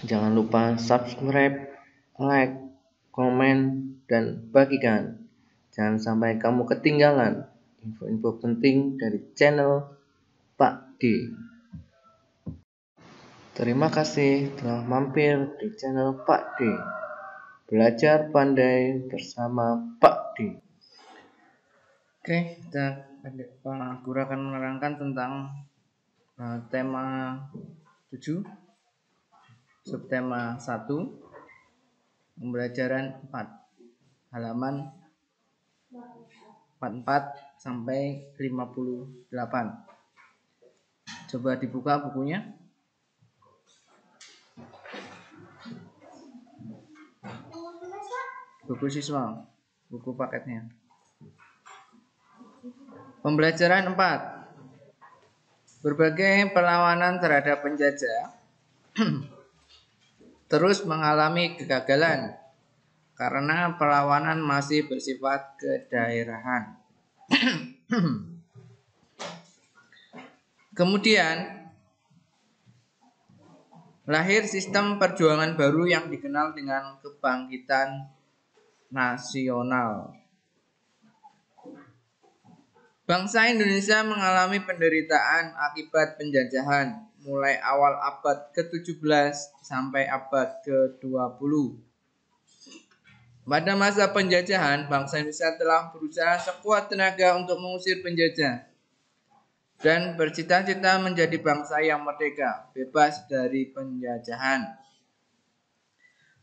Jangan lupa subscribe, like, komen, dan bagikan. Jangan sampai kamu ketinggalan info-info penting dari channel Pak D. Terima kasih telah mampir di channel Pak D. Belajar pandai bersama Pak D. Oke, Pak Guru akan menerangkan tentang tema 7, subtema 1, pembelajaran 4, halaman 44 sampai 58. Coba dibuka bukunya. Buku siswa, buku paketnya. Pembelajaran 4. Berbagai perlawanan terhadap penjajah terus mengalami kegagalan karena perlawanan masih bersifat kedaerahan. Kemudian lahir sistem perjuangan baru yang dikenal dengan kebangkitan nasional. Bangsa Indonesia mengalami penderitaan akibat penjajahan mulai awal abad ke-17 sampai abad ke-20. Pada masa penjajahan, bangsa Indonesia telah berusaha sekuat tenaga untuk mengusir penjajah dan bercita-cita menjadi bangsa yang merdeka, bebas dari penjajahan.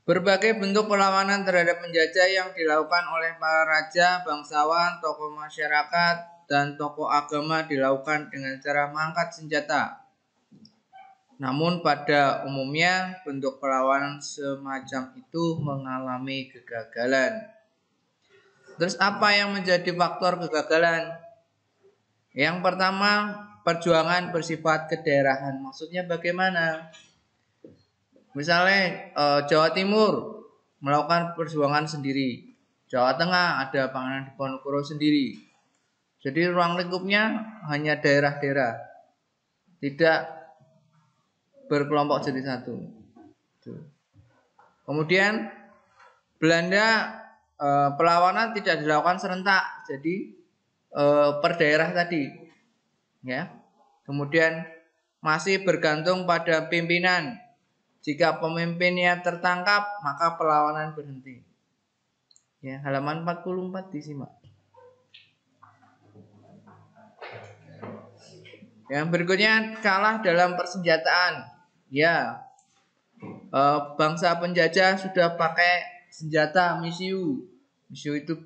Berbagai bentuk perlawanan terhadap penjajah yang dilakukan oleh para raja, bangsawan, tokoh masyarakat, dan tokoh agama dilakukan dengan cara mengangkat senjata. Namun pada umumnya bentuk perlawanan semacam itu mengalami kegagalan. Terus apa yang menjadi faktor kegagalan? Yang pertama, perjuangan bersifat kedaerahan. Maksudnya bagaimana? Misalnya Jawa Timur melakukan perjuangan sendiri, Jawa Tengah ada Pangeran Diponegoro sendiri. Jadi ruang lingkupnya hanya daerah-daerah, tidak berkelompok jadi satu. Kemudian Belanda perlawanan tidak dilakukan serentak, jadi per daerah tadi, ya. Kemudian masih bergantung pada pimpinan. Jika pemimpinnya tertangkap, maka perlawanan berhenti. Ya, halaman 44 disimak. Yang berikutnya, kalah dalam persenjataan. Ya, bangsa penjajah sudah pakai senjata misiu. Misiu itu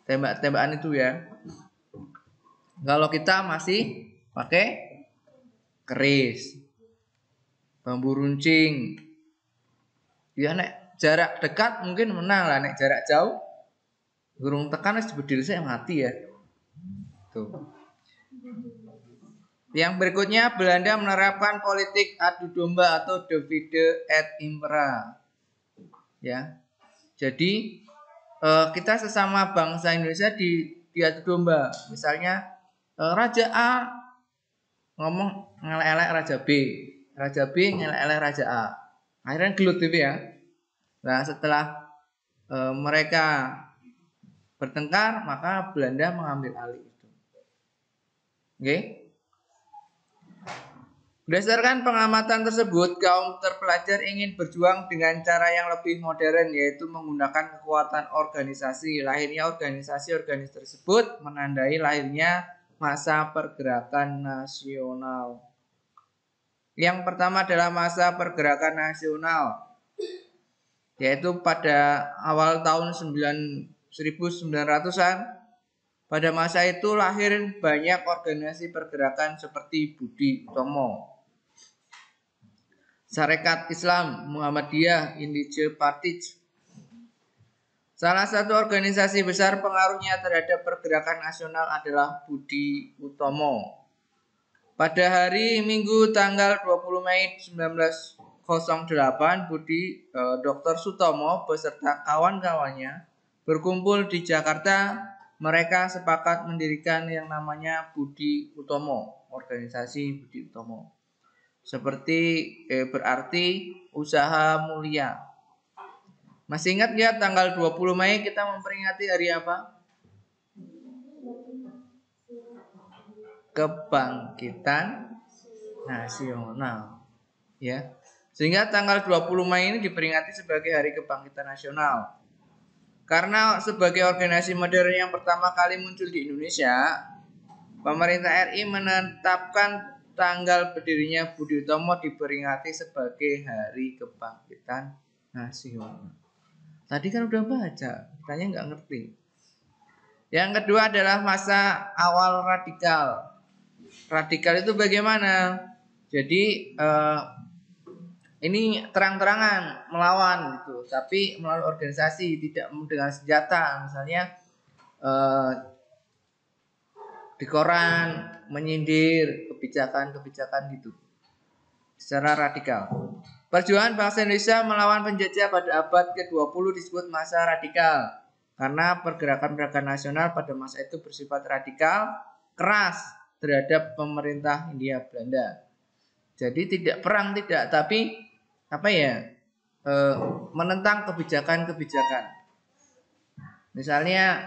tembak-tembakan itu ya. Kalau kita masih pakai keris, bambu runcing. Ya, nek jarak dekat mungkin menang lah, nek jarak jauh gurung tekan wis bedil saya mati ya. Tuh. Yang berikutnya, Belanda menerapkan politik adu domba atau divide et impera. Ya. Jadi kita sesama bangsa Indonesia diadu domba. Misalnya Raja A ngomong ngelek-elek Raja B, Raja B ngelek-elek Raja A. Akhirnya gelut gitu ya. Nah, setelah mereka bertengkar, maka Belanda mengambil alih itu. Oke. Berdasarkan pengamatan tersebut, kaum terpelajar ingin berjuang dengan cara yang lebih modern, yaitu menggunakan kekuatan organisasi. Lahirnya organisasi-organisasi tersebut menandai lahirnya masa pergerakan nasional. Yang pertama adalah masa pergerakan nasional, yaitu pada awal tahun 1900-an. Pada masa itu lahir banyak organisasi pergerakan seperti Budi Utomo, Sarekat Islam Muhammadiyah Indonesia Party. Salah satu organisasi besar pengaruhnya terhadap pergerakan nasional adalah Budi Utomo. Pada hari Minggu tanggal 20 Mei 1908, Dr. Sutomo beserta kawan-kawannya berkumpul di Jakarta. Mereka sepakat mendirikan yang namanya Budi Utomo, organisasi Budi Utomo. seperti berarti usaha mulia. Masih ingat ya tanggal 20 Mei kita memperingati hari apa? Kebangkitan Nasional. Ya. Sehingga tanggal 20 Mei ini diperingati sebagai Hari Kebangkitan Nasional. Karena sebagai organisasi modern yang pertama kali muncul di Indonesia, pemerintah RI menetapkan tanggal berdirinya Budi Utomo diperingati sebagai Hari Kebangkitan Nasional. Tadi kan udah baca, katanya nggak ngerti. Yang kedua adalah masa awal radikal. Radikal itu bagaimana? Jadi ini terang-terangan melawan gitu, tapi melalui organisasi, tidak dengan senjata. Misalnya di koran menyindir kebijakan-kebijakan gitu secara radikal. Perjuangan bangsa Indonesia melawan penjajah pada abad ke-20 disebut masa radikal karena pergerakan-pergerakan nasional pada masa itu bersifat radikal, keras terhadap pemerintah Hindia Belanda. Jadi tidak perang, tidak, tapi menentang kebijakan-kebijakan. Misalnya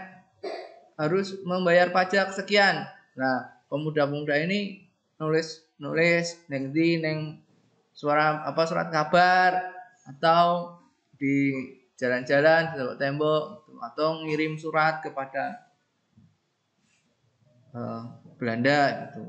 harus membayar pajak sekian. Nah, pemuda-pemuda ini nulis neng surat kabar atau di jalan-jalan, di tembok atau ngirim surat kepada Belanda gitu.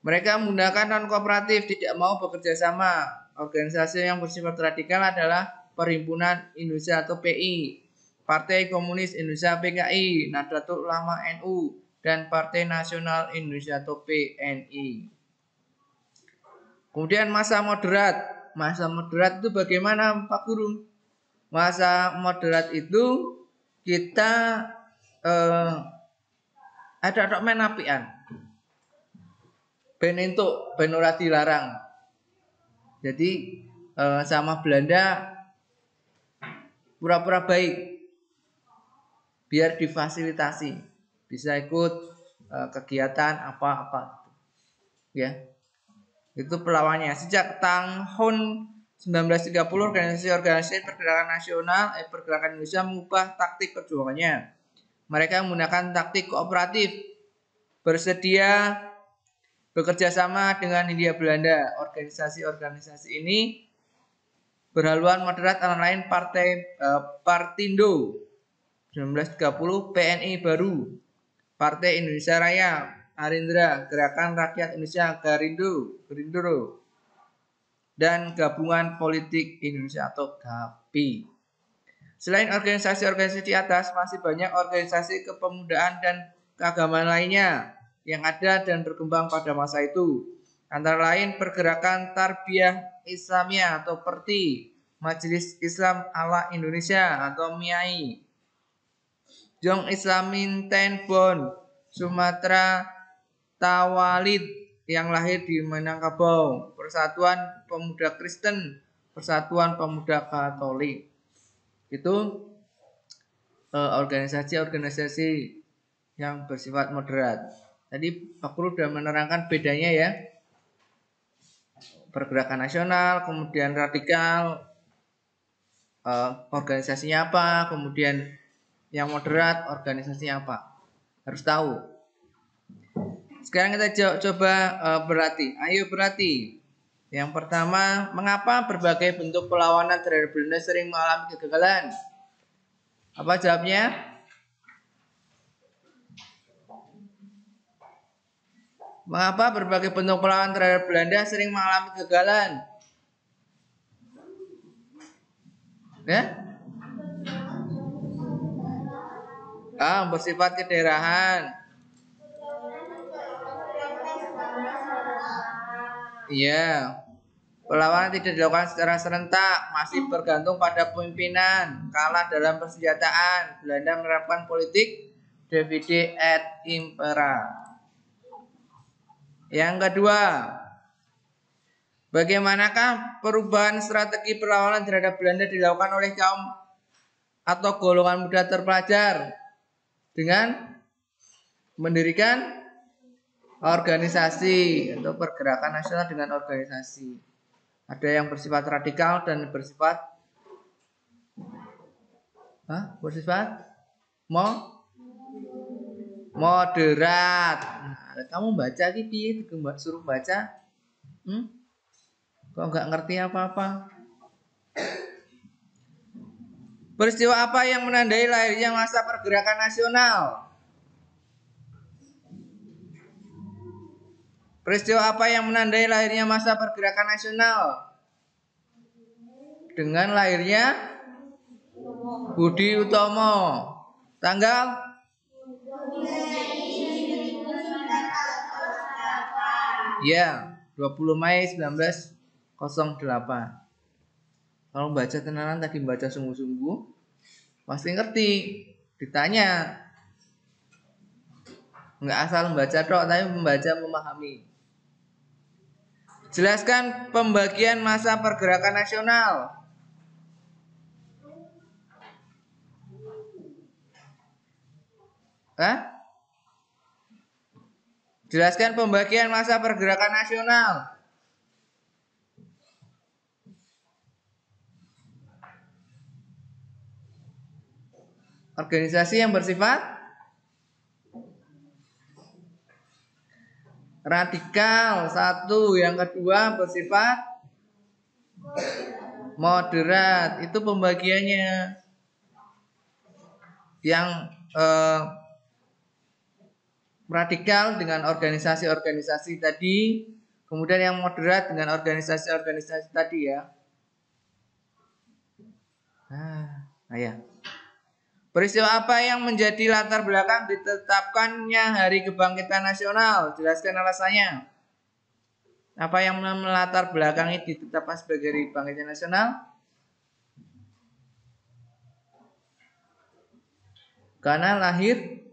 Mereka menggunakan non kooperatif, tidak mau bekerja sama. Organisasi yang bersifat radikal adalah Perhimpunan Indonesia atau PI, Partai Komunis Indonesia PKI, Nahdlatul Ulama NU, dan Partai Nasional Indonesia atau PNI. Kemudian masa moderat. Masa moderat itu bagaimana Pak Guru? Masa moderat itu kita ada dokumen apian. Ben entuk, ben ora dilarang. Jadi sama Belanda pura-pura baik biar difasilitasi, bisa ikut kegiatan apa-apa. Ya. Itu pelawannya. Sejak tahun 1930 organisasi-organisasi pergerakan nasional pergerakan Indonesia mengubah taktik perjuangannya. Mereka menggunakan taktik kooperatif, bersedia bekerja sama dengan Hindia Belanda. Organisasi-organisasi ini berhaluan moderat antara lain Partai Partindo 1930, PNI Baru, Partai Indonesia Raya, Arindra, Gerakan Rakyat Indonesia Gerindro, dan Gabungan Politik Indonesia atau GAPI. Selain organisasi-organisasi di atas, masih banyak organisasi kepemudaan dan keagamaan lainnya yang ada dan berkembang pada masa itu. Antara lain Pergerakan Tarbiyah Islamiyah atau PERTI, Majelis Islam ala Indonesia atau MIAI, Jong Islamin Tenbon, Sumatera Tawalid yang lahir di Minangkabau, Persatuan Pemuda Kristen, Persatuan Pemuda Katolik. Itu organisasi-organisasi yang bersifat moderat. Tadi Pak Guru sudah menerangkan bedanya ya. Pergerakan nasional, kemudian radikal, organisasinya apa, kemudian yang moderat organisasinya apa. Harus tahu. Sekarang kita coba berlatih. Ayo berlatih. Yang pertama, mengapa berbagai bentuk perlawanan terhadap Belanda sering mengalami kegagalan? Apa jawabnya? Mengapa berbagai bentuk perlawanan terhadap Belanda sering mengalami kegagalan? Ya? Bersifat kedaerahan. Iya. Perlawanan tidak dilakukan secara serentak, masih bergantung pada pimpinan. Kalah dalam persenjataan. Belanda menerapkan politik divide et impera. Yang kedua, bagaimanakah perubahan strategi perlawanan terhadap Belanda dilakukan oleh kaum atau golongan muda terpelajar dengan mendirikan organisasi atau pergerakan nasional dengan organisasi. Ada yang bersifat radikal dan bersifat moderat. Nah, kamu baca gitu, suruh baca, kok nggak ngerti apa-apa? Peristiwa apa yang menandai lahirnya masa pergerakan nasional? Peristiwa apa yang menandai lahirnya masa pergerakan nasional? Dengan lahirnya Budi Utomo. Tanggal? Ya, 20 Mei 1908. Kalau baca tenanan tadi baca sungguh-sungguh, pasti ngerti. Ditanya, nggak asal membaca tok, tapi membaca memahami. Jelaskan pembagian masa pergerakan nasional. Jelaskan pembagian masa pergerakan nasional. Organisasi yang bersifat radikal, satu. Yang kedua bersifat moderat. Itu pembagiannya. Yang radikal dengan organisasi-organisasi tadi, kemudian yang moderat dengan organisasi-organisasi tadi ya. Ya. Peristiwa apa yang menjadi latar belakang ditetapkannya Hari Kebangkitan Nasional? Jelaskan alasannya. Apa yang melatar belakangi ditetapkan sebagai Hari Kebangkitan Nasional? Karena lahir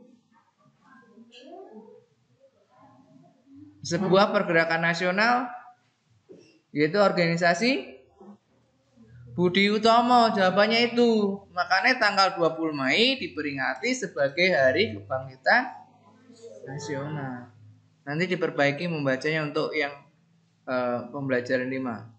sebuah pergerakan nasional, yaitu organisasi Budi Utomo. Jawabannya itu. Makanya tanggal 20 Mei diperingati sebagai Hari Kebangkitan Nasional. Nanti diperbaiki membacanya untuk yang pembelajaran 5.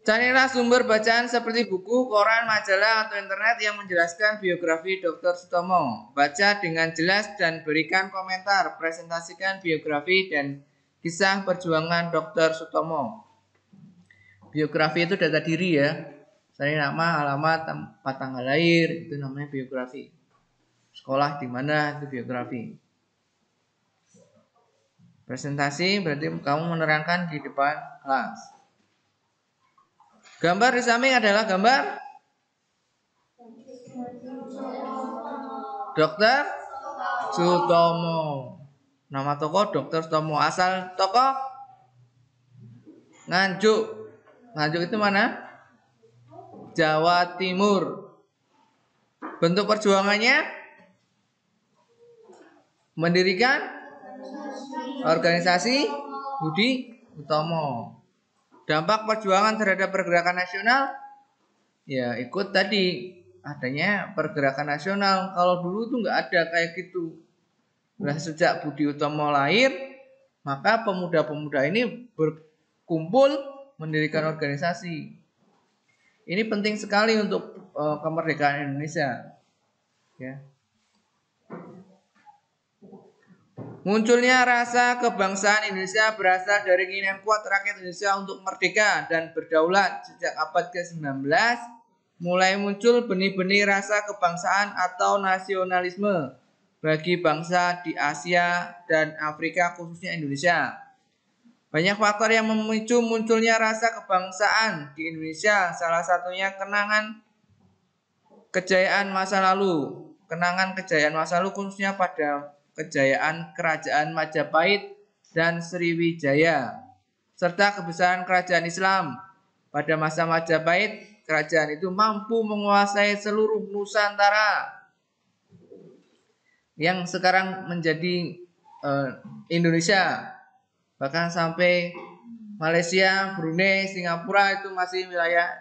Carilah sumber bacaan seperti buku, koran, majalah, atau internet yang menjelaskan biografi Dr. Sutomo. Baca dengan jelas dan berikan komentar. Presentasikan biografi dan kisah perjuangan Dr. Sutomo. Biografi itu data diri ya. Misalnya nama, alamat, tempat tanggal lahir, itu namanya biografi. Sekolah di mana, itu biografi. Presentasi berarti kamu menerangkan di depan kelas. Gambar di samping adalah gambar Dr. Sutomo. Nama tokoh Dr. Sutomo. Asal tokoh Nganjuk. Nganjuk itu mana? Jawa Timur. Bentuk perjuangannya mendirikan organisasi Budi Utomo. Dampak perjuangan terhadap pergerakan nasional, ya ikut tadi adanya pergerakan nasional. Kalau dulu tuh nggak ada kayak gitu. Nah, sejak Budi Utomo lahir, maka pemuda-pemuda ini berkumpul mendirikan organisasi. Ini penting sekali untuk kemerdekaan Indonesia. Ya. Munculnya rasa kebangsaan Indonesia berasal dari keinginan kuat rakyat Indonesia untuk merdeka dan berdaulat. Sejak abad ke-19, mulai muncul benih-benih rasa kebangsaan atau nasionalisme bagi bangsa di Asia dan Afrika, khususnya Indonesia. Banyak faktor yang memicu munculnya rasa kebangsaan di Indonesia. Salah satunya kenangan kejayaan masa lalu. Kenangan kejayaan masa lalu khususnya pada kejayaan Kerajaan Majapahit dan Sriwijaya, serta kebesaran kerajaan Islam. Pada masa Majapahit, kerajaan itu mampu menguasai seluruh Nusantara yang sekarang menjadi Indonesia. Bahkan sampai Malaysia, Brunei, Singapura itu masih wilayah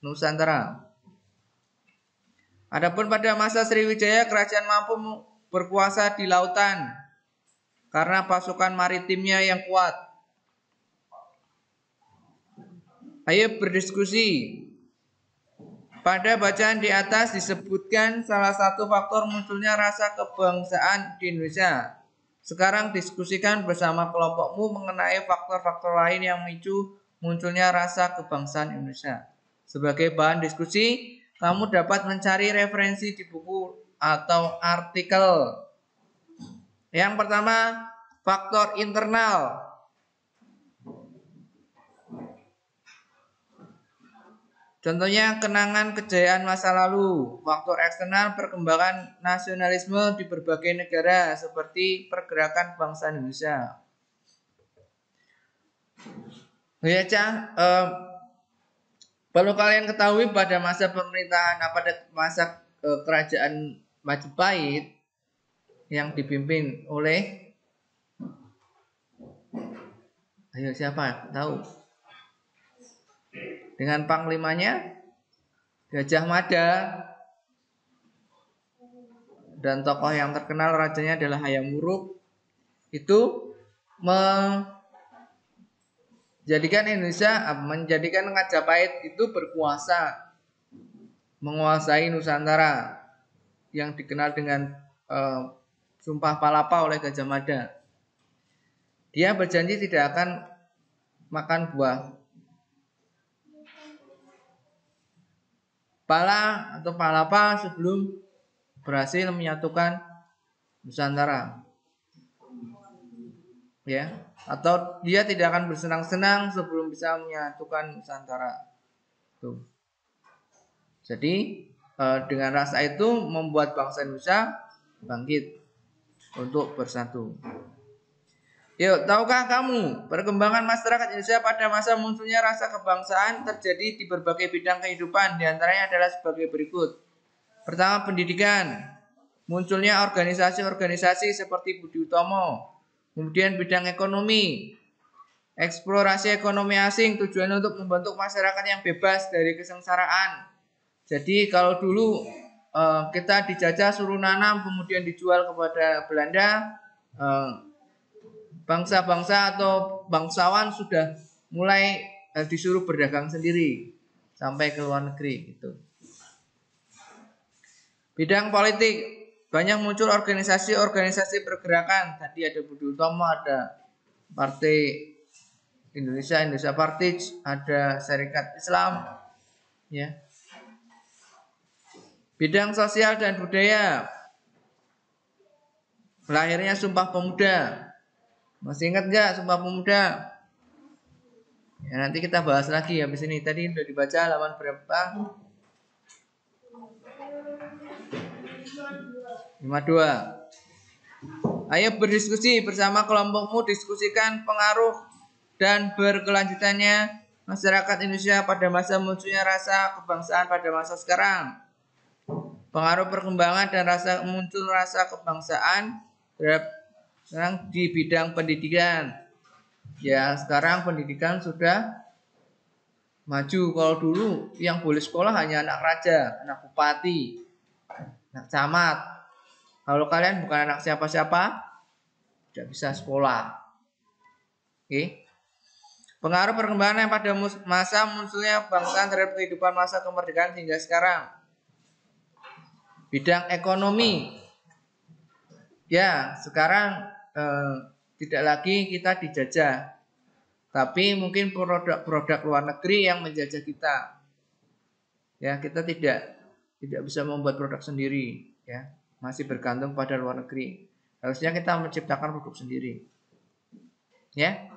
Nusantara. Adapun pada masa Sriwijaya, kerajaan mampu berkuasa di lautan karena pasukan maritimnya yang kuat. Ayo berdiskusi. Pada bacaan di atas disebutkan salah satu faktor munculnya rasa kebangsaan di Indonesia. Sekarang diskusikan bersama kelompokmu mengenai faktor-faktor lain yang memicu munculnya rasa kebangsaan Indonesia. Sebagai bahan diskusi, kamu dapat mencari referensi di buku atau artikel. Yang pertama, faktor internal. Contohnya kenangan kejayaan masa lalu. Faktor eksternal, perkembangan nasionalisme di berbagai negara seperti pergerakan bangsa Indonesia. Ya, perlu kalian ketahui pada masa pemerintahan pada masa kerajaan Majapahit yang dipimpin oleh siapa? Tahu? Dengan panglimanya Gajah Mada dan tokoh yang terkenal rajanya adalah Hayam Wuruk. Itu menjadikan Majapahit itu berkuasa, menguasai Nusantara yang dikenal dengan Sumpah Palapa oleh Gajah Mada. Dia berjanji tidak akan makan buah pala atau palapa sebelum berhasil menyatukan Nusantara. Ya, atau dia tidak akan bersenang-senang sebelum bisa menyatukan Nusantara. Tuh. Jadi dengan rasa itu membuat bangsa Indonesia bangkit untuk bersatu. Yuk, tahukah kamu perkembangan masyarakat Indonesia pada masa munculnya rasa kebangsaan terjadi di berbagai bidang kehidupan, diantaranya adalah sebagai berikut. Pertama, pendidikan. Munculnya organisasi-organisasi seperti Budi Utomo. Kemudian bidang ekonomi. Eksplorasi ekonomi asing tujuannya untuk membentuk masyarakat yang bebas dari kesengsaraan. Jadi kalau dulu kita dijajah suruh nanam kemudian dijual kepada Belanda, bangsa-bangsa atau bangsawan sudah mulai disuruh berdagang sendiri sampai ke luar negeri gitu. Bidang politik, banyak muncul organisasi-organisasi pergerakan. Tadi ada Budi Utomo, ada Partai Indonesia Party, ada Serikat Islam, ya. Bidang sosial dan budaya, lahirnya Sumpah Pemuda. Masih ingat nggak Sumpah Pemuda? Ya, nanti kita bahas lagi habis ini. Tadi sudah dibaca halaman berapa? 52. Ayo berdiskusi bersama kelompokmu, diskusikan pengaruh dan berkelanjutannya masyarakat Indonesia pada masa munculnya rasa kebangsaan pada masa sekarang. Pengaruh perkembangan dan muncul rasa kebangsaan terhadap sekarang di bidang pendidikan. Ya, sekarang pendidikan sudah maju. Kalau dulu yang boleh sekolah hanya anak raja, anak bupati, anak camat. Kalau kalian bukan anak siapa-siapa, tidak bisa sekolah. Oke. Pengaruh perkembangan yang pada masa munculnya kebangsaan terhadap kehidupan masa kemerdekaan hingga sekarang. Bidang ekonomi. Ya, sekarang tidak lagi kita dijajah, tapi mungkin produk-produk luar negeri yang menjajah kita. Ya, kita tidak bisa membuat produk sendiri, ya, masih bergantung pada luar negeri. Harusnya kita menciptakan produk sendiri, ya.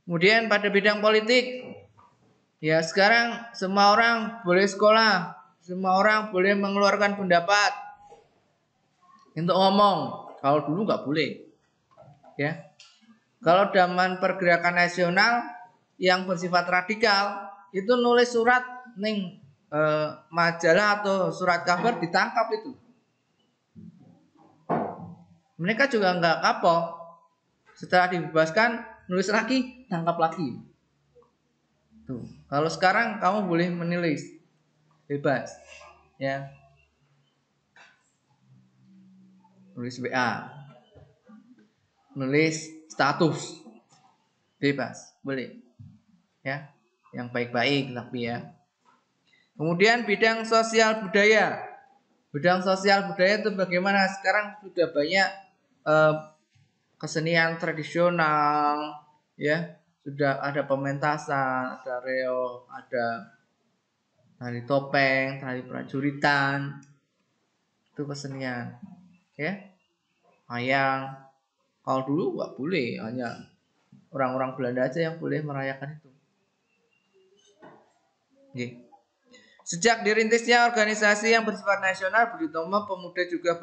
Kemudian pada bidang politik, ya sekarang semua orang boleh sekolah, semua orang boleh mengeluarkan pendapat untuk ngomong. Kalau dulu nggak boleh, ya. Kalau zaman pergerakan nasional yang bersifat radikal itu nulis surat ning majalah atau surat kabar ditangkap itu. Mereka juga nggak kapok. Setelah dibebaskan nulis lagi, tangkap lagi. Tuh. Kalau sekarang kamu boleh menulis bebas, ya. nulis WA, nulis status, bebas, boleh. Ya, yang baik-baik tapi ya. Kemudian bidang sosial budaya. Bidang sosial budaya itu bagaimana? Sekarang sudah banyak kesenian tradisional, ya. Sudah ada pementasan, ada reog, ada tari topeng, tari prajuritan. Itu kesenian, ya. Wayang. Kalau dulu nggak boleh, hanya orang-orang Belanda aja yang boleh merayakan itu. Oke. Sejak dirintisnya organisasi yang bersifat nasional, Budi Utomo pemuda juga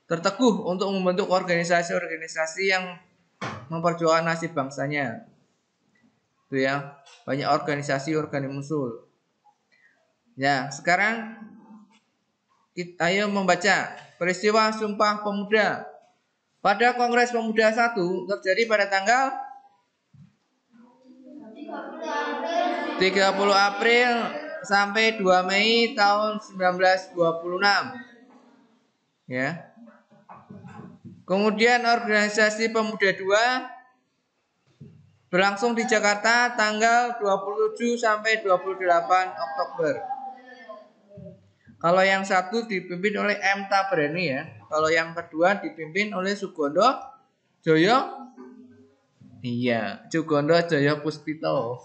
terteguh untuk membentuk organisasi-organisasi yang memperjuangkan nasib bangsanya. Itu ya, banyak organisasi muncul. Ya, sekarang kita ayo membaca peristiwa Sumpah Pemuda. Pada Kongres Pemuda 1 terjadi pada tanggal 30 April sampai 2 Mei tahun 1926. Ya. Kemudian organisasi Pemuda 2 berlangsung di Jakarta tanggal 27 sampai 28 Oktober. Kalau yang satu dipimpin oleh M. Tabrani ya. Kalau yang kedua dipimpin oleh Sugondo Joyo. Iya, Sugondo Joyo Puspito.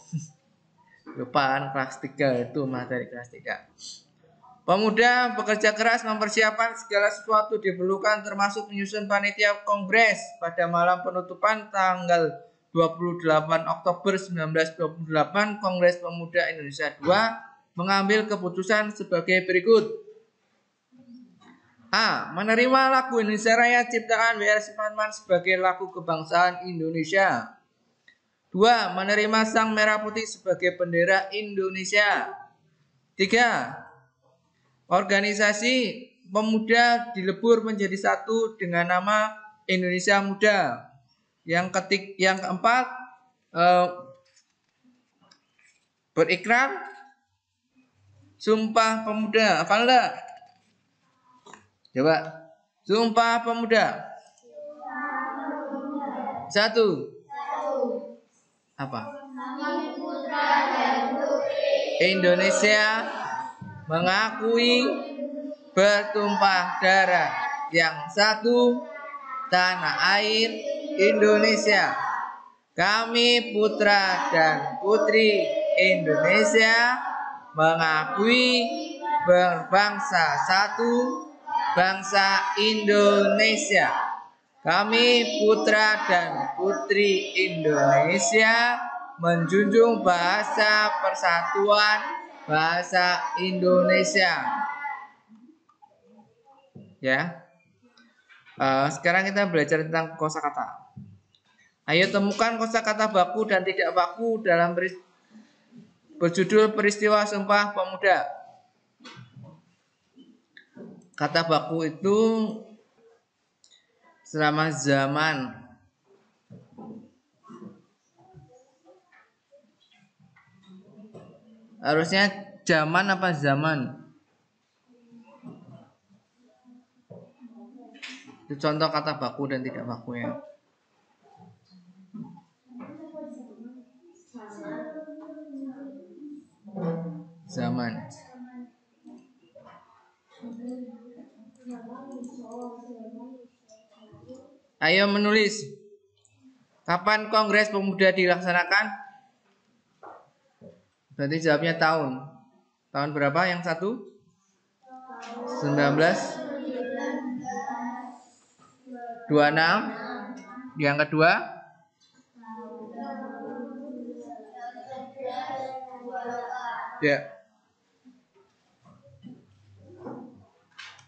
Lupaan kelas 3 itu materi kelas 3. Pemuda bekerja keras mempersiapkan segala sesuatu diperlukan termasuk menyusun panitia kongres pada malam penutupan tanggal 28 Oktober 1928 Kongres Pemuda Indonesia II mengambil keputusan sebagai berikut. A. Menerima lagu Indonesia Raya ciptaan W.R. Supratman sebagai lagu kebangsaan Indonesia. 2. Menerima Sang Merah Putih sebagai bendera Indonesia. 3. Organisasi pemuda dilebur menjadi satu dengan nama Indonesia Muda. Yang keempat, berikrar Sumpah Pemuda. Hafal enggak? Coba. Sumpah Pemuda. 1. Apa? Indonesia mengakui bertumpah darah yang satu tanah air Indonesia. Kami putra dan putri Indonesia mengakui berbangsa satu bangsa Indonesia. Kami putra dan putri Indonesia menjunjung bahasa persatuan bahasa Indonesia. Ya. Sekarang kita belajar tentang kosakata. Ayo temukan kosakata baku dan tidak baku dalam berjudul peristiwa Sumpah Pemuda. Kata baku itu selama zaman. Harusnya zaman apa zaman? Itu contoh kata baku dan tidak baku ya. Zaman. Ayo menulis. Kapan Kongres Pemuda dilaksanakan? Berarti jawabnya tahun. Tahun berapa yang satu? 1926. Yang kedua? Ya.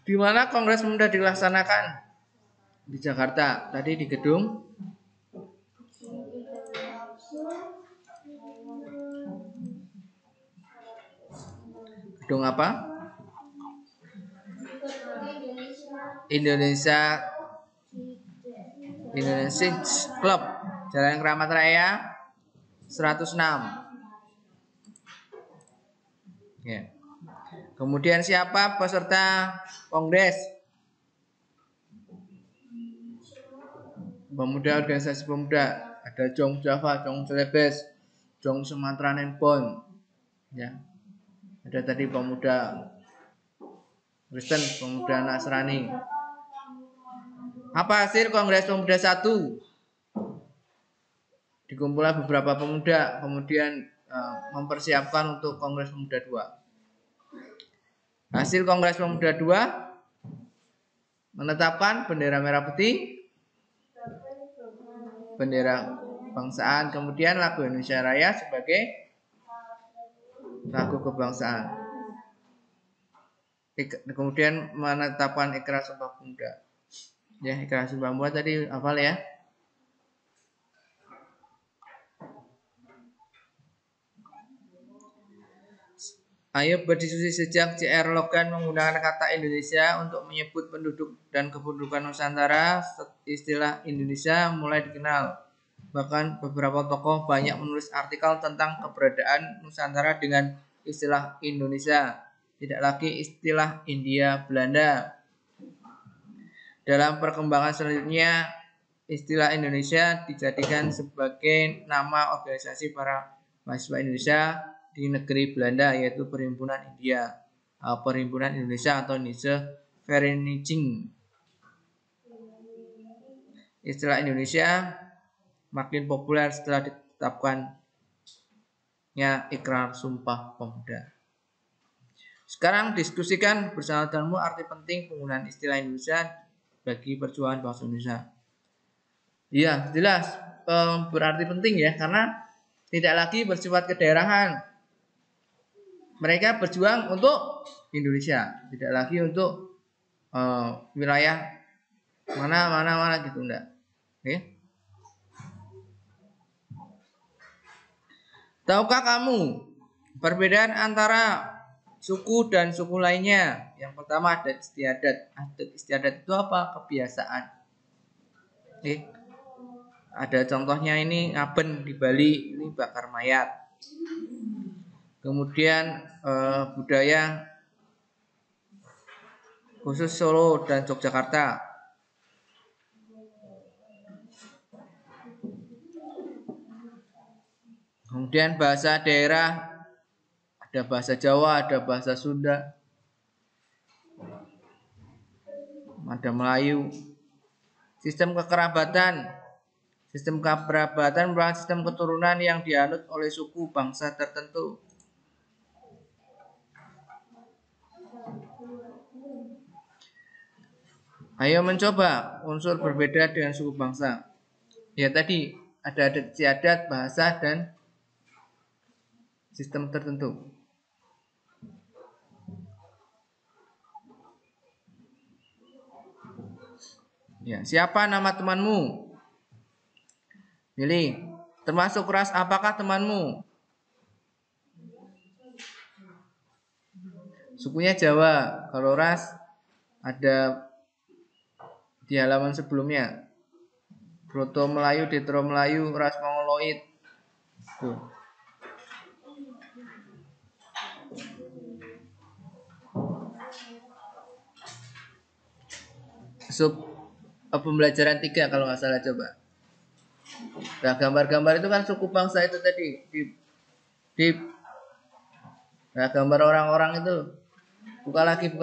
Di mana Kongres Pemuda dilaksanakan? Di Jakarta. Tadi di gedung apa? Indonesia Club, Jalan Keramat Raya 106. Ya. Kemudian siapa peserta kongres? Pemuda, organisasi pemuda, ada Jong Java, Jong Celebes, Jong Sumatera Nenpon, ya. Ada tadi pemuda Kristen, pemuda Nasrani. Apa hasil Kongres Pemuda 1? Dikumpulkan beberapa pemuda, kemudian mempersiapkan untuk Kongres Pemuda 2. Hasil Kongres Pemuda 2 menetapkan bendera merah putih, bendera kebangsaan, kemudian lagu Indonesia Raya sebagai lagu kebangsaan. Kemudian menetapkan Ikrar Sumpah Pemuda. Ya, Ikrar Sumpah Pemuda tadi hafal ya. Ayo berdiskusi sejak C.R. Logan menggunakan kata Indonesia untuk menyebut penduduk dan kependudukan Nusantara. Istilah Indonesia mulai dikenal. Bahkan beberapa tokoh banyak menulis artikel tentang keberadaan Nusantara dengan istilah Indonesia, tidak lagi istilah India Belanda. Dalam perkembangan selanjutnya, istilah Indonesia dijadikan sebagai nama organisasi para mahasiswa Indonesia di negeri Belanda, yaitu Perhimpunan India, Perhimpunan Indonesia atau Indonesia Vereniging. Istilah Indonesia makin populer setelah ditetapkannya Ikrar Sumpah Pemuda. Sekarang diskusikan bersama denganmu arti penting penggunaan istilah Indonesia bagi perjuangan bangsa Indonesia. Iya, jelas berarti penting ya, karena tidak lagi bersifat kedaerahan. Mereka berjuang untuk Indonesia, tidak lagi untuk wilayah mana gitu, enggak. Oke. Tahukah kamu perbedaan antara suku dan suku lainnya? Yang pertama adat istiadat. Adat istiadat itu apa? Kebiasaan. Oke. Ada contohnya ini ngaben di Bali, ini bakar mayat. Kemudian budaya khusus Solo dan Yogyakarta. Kemudian bahasa daerah, ada bahasa Jawa, ada bahasa Sunda, ada Melayu. Sistem kekerabatan. Sistem kekerabatan merupakan sistem keturunan yang dianut oleh suku bangsa tertentu. Ayo mencoba unsur berbeda dengan suku bangsa. Ya tadi ada adat istiadat, bahasa dan sistem tertentu. Ya, siapa nama temanmu? Pilih. Termasuk ras apakah temanmu? Sukunya Jawa. Kalau ras ada di halaman sebelumnya. Proto Melayu, Detro Melayu, ras Mongoloid. Tuh. Sub pembelajaran 3 kalau nggak salah, coba. Nah, gambar-gambar itu kan suku bangsa itu tadi. Nah, gambar orang-orang itu. Buka lagi. 39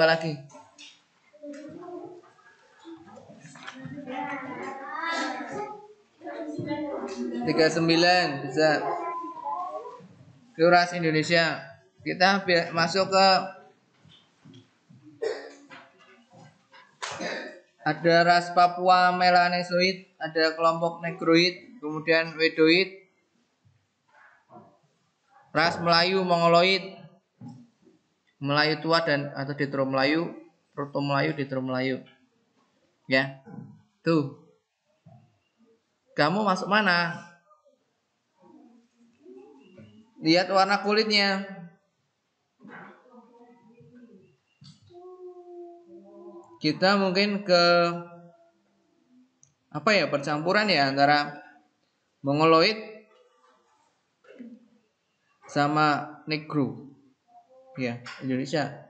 bisa. Ras Indonesia. Kita masuk ke ada ras Papua Melanesoid, ada kelompok Negroid, kemudian Wedoid, ras Melayu Mongoloid, Melayu tua dan atau Detro Melayu, Proto Melayu, Detro Melayu. Ya. Tuh. Kamu masuk mana? Lihat warna kulitnya. Kita mungkin ke apa ya, percampuran ya antara Mongoloid sama Negro. Ya, Indonesia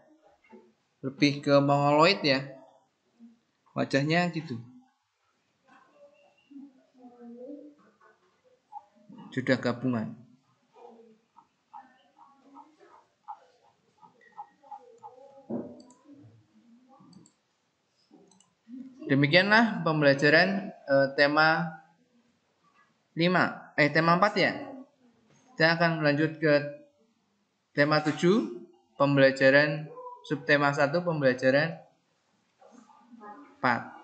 lebih ke Mongoloid ya. Wajahnya gitu. Sudah gabungan. Demikianlah pembelajaran tema 4 ya. Kita akan lanjut ke tema 7, pembelajaran subtema 1, pembelajaran 4.